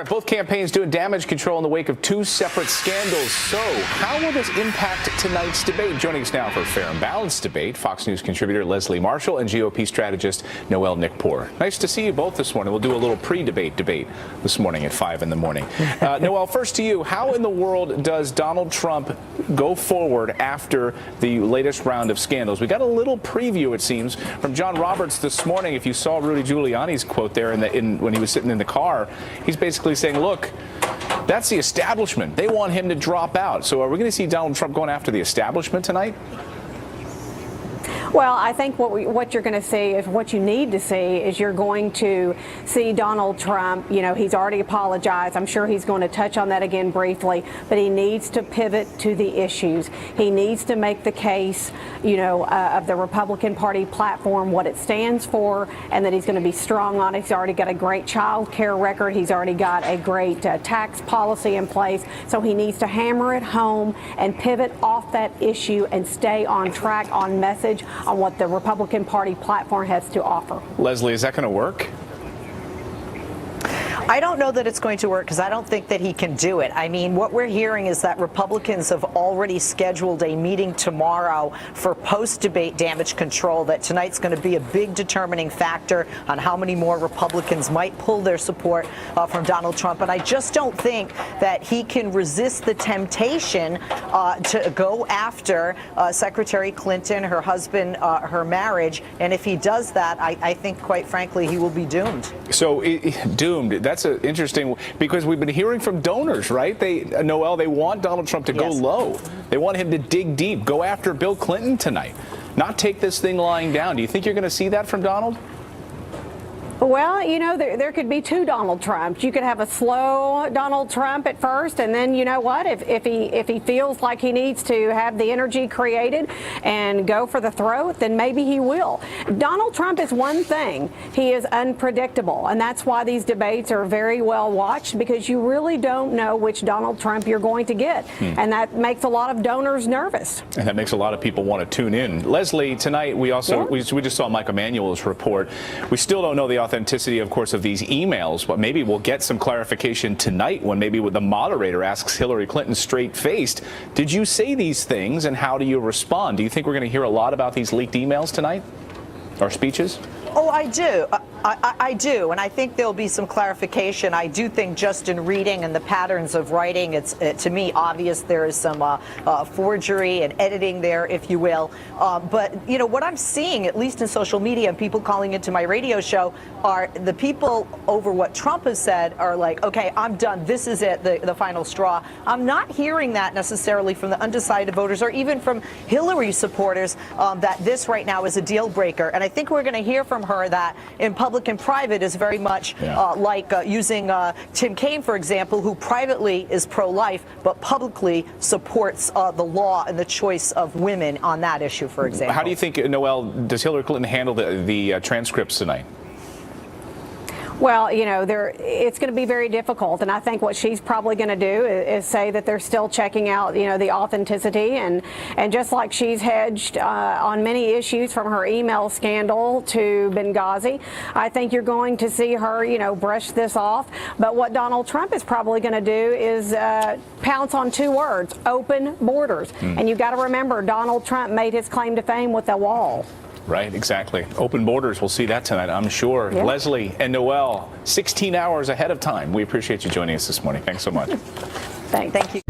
right, both campaigns doing damage control in the wake of two separate scandals. So how will this impact tonight's debate? Joining us now for Fair and Balanced Debate, Fox News contributor Leslie Marshall and GOP strategist Noel Nikpour. Nice to see you both this morning. We'll do a little pre-debate debate this morning at 5 in the morning. Noel, first to you. How in the world does Donald Trump go forward after the latest round of scandals? We got a little preview, it seems, from John Roberts this morning. If you saw Rudy Giuliani's quote there when he was sitting in the car, he's basically saying, look, that's the establishment. They want him to drop out. So are we going to see Donald Trump going after the establishment tonight? Well, I think what you're going to see is what you need to see is you're going to see Donald Trump. You know, he's already apologized. I'm sure he's going to touch on that again briefly, but he needs to pivot to the issues. He needs to make the case, you know, of the Republican Party platform, what it stands for, and that he's going to be strong on it. He's already got a great child care record. He's already got a great tax policy in place. So he needs to hammer it home and pivot off that issue and stay on track, on message, on what the Republican Party platform has to offer. Leslie, is that going to work? I don't know that it's going to work because I don't think that he can do it. I mean, what we're hearing is that Republicans have already scheduled a meeting tomorrow for post-debate damage control, that tonight's going to be a big determining factor on how many more Republicans might pull their support from Donald Trump. And I just don't think that he can resist the temptation to go after Secretary Clinton, her husband, her marriage. And if he does that, I think, quite frankly, he will be doomed. So doomed. That's interesting, because we've been hearing from donors, right? Noel, they want Donald Trump to go low. They want him to dig deep, go after Bill Clinton tonight, not take this thing lying down. Do you think you're going to see that from Donald? Well, you know, there could be two Donald Trumps. You could have a slow Donald Trump at first, and then, you know what, if he feels like he needs to have the energy created and go for the throat, then maybe he will. Donald Trump is one thing. He is unpredictable, and that's why these debates are very well watched, because you really don't know which Donald Trump you're going to get, and that makes a lot of donors nervous. And that makes a lot of people want to tune in. Leslie, tonight we also we just saw Mike Emanuel's report. We still don't know the authenticity, of course, of these emails, but maybe we'll get some clarification tonight when maybe the moderator asks Hillary Clinton straight-faced, did you say these things and how do you respond? Do you think we're going to hear a lot about these leaked emails tonight, or speeches? Oh, I do. I do, and I think there'll be some clarification. I do think just in reading and the patterns of writing, it's to me obvious there is some forgery and editing there, if you will. But, you know, what I'm seeing, at least in social media and people calling into my radio show, are the people over what Trump has said are like, okay, I'm done. This is it, the final straw. I'm not hearing that necessarily from the undecided voters or even from Hillary supporters, that this right now is a deal breaker. And I think we're going to hear from her that in public and private is very much like using Tim Kaine, for example, who privately is pro-life but publicly supports the law and the choice of women on that issue, for example. How do you think, Noel, does Hillary Clinton handle the transcripts tonight? Well, you know, it's going to be very difficult, and I think what she's probably going to do is say that they're still checking out, you know, the authenticity, and just like she's hedged on many issues from her email scandal to Benghazi, I think you're going to see her, you know, brush this off. But what Donald Trump is probably going to do is pounce on two words: open borders. And you've got to remember, Donald Trump made his claim to fame with the wall. Right, exactly. Open borders. We'll see that tonight, I'm sure. Yeah. Leslie and Noel, 16 hours ahead of time. We appreciate you joining us this morning. Thanks so much. Thank you.